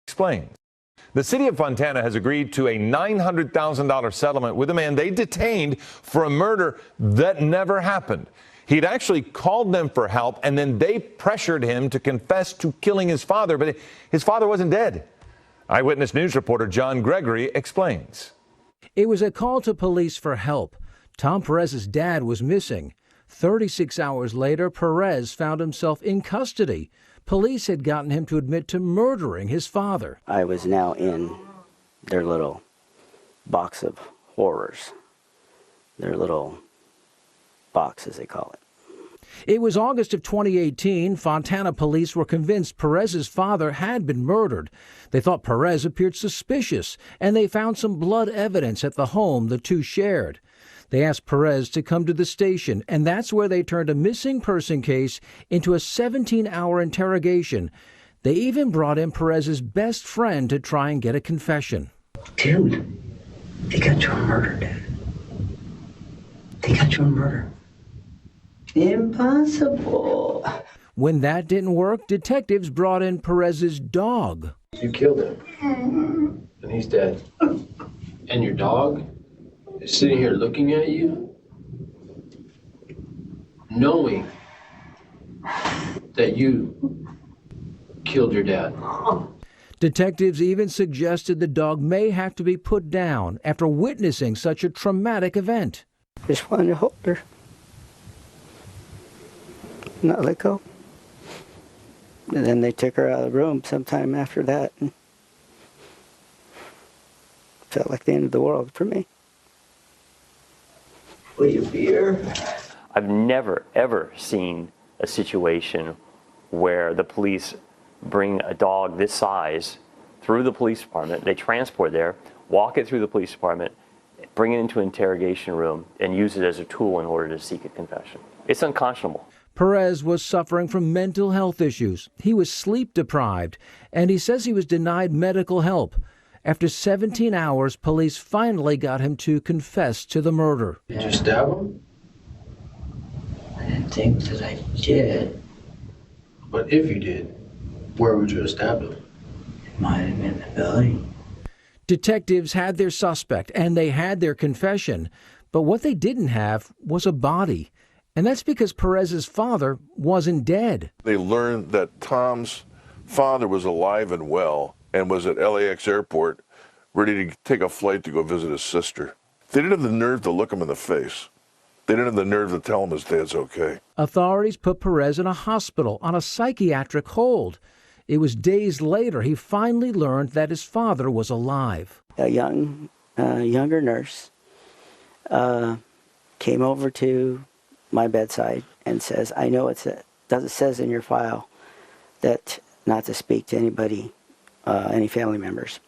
explains. The city of Fontana has agreed to a $900,000 settlement with a man they detained for a murder that never happened. He'd actually called them for help, and then they pressured him to confess to killing his father, but his father wasn't dead. Eyewitness News reporter John Gregory explains. It was a call to police for help. Tom Perez's dad was missing. 36 hours later, Perez found himself in custody. Police had gotten him to admit to murdering his father. I was now in their little box of horrors, their little box, as they call it. It was August of 2018. Fontana police were convinced Perez's father had been murdered. They thought Perez appeared suspicious, and they found some blood evidence at the home the two shared. They asked Perez to come to the station, and that's where they turned a missing person case into a 17-hour interrogation. They even brought in Perez's best friend to try and get a confession. Dude, they got you on murder, Dad. They got you on murder. Impossible. When that didn't work, detectives brought in Perez's dog. You killed him, and he's dead. And your dog is sitting here looking at you, knowing that you killed your dad. Detectives even suggested the dog may have to be put down after witnessing such a traumatic event. Just wanted to hold her, not let go. And then they took her out of the room sometime after that. And felt like the end of the world for me. Will you be here? I've never, ever seen a situation where the police bring a dog this size through the police department. They transport it there, walk it through the police department, bring it into an interrogation room, and use it as a tool in order to seek a confession. It's unconscionable. Perez was suffering from mental health issues. He was sleep deprived, and he says he was denied medical help. After 17 hours, police finally got him to confess to the murder. Did you stab him? I didn't think that I did. But if you did, where would you have stabbed him? It might have been the belly. Detectives had their suspect, and they had their confession. But what they didn't have was a body. And that's because Perez's father wasn't dead. They learned that Tom's father was alive and well and was at LAX airport ready to take a flight to go visit his sister. They didn't have the nerve to look him in the face. They didn't have the nerve to tell him his dad's okay. Authorities put Perez in a hospital on a psychiatric hold. It was days later he finally learned that his father was alive. A younger nurse came over to my bedside and says, I know it says in your file that not to speak to anybody, any family members.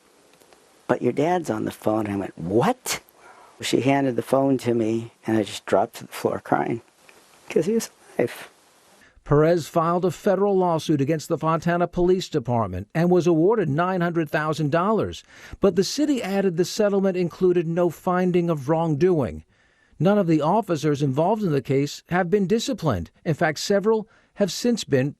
But your dad's on the phone. I went, what? She handed the phone to me, and I just dropped to the floor crying because he was alive. Perez filed a federal lawsuit against the Fontana Police Department and was awarded $900,000. But the city added the settlement included no finding of wrongdoing. None of the officers involved in the case have been disciplined. In fact, several have since been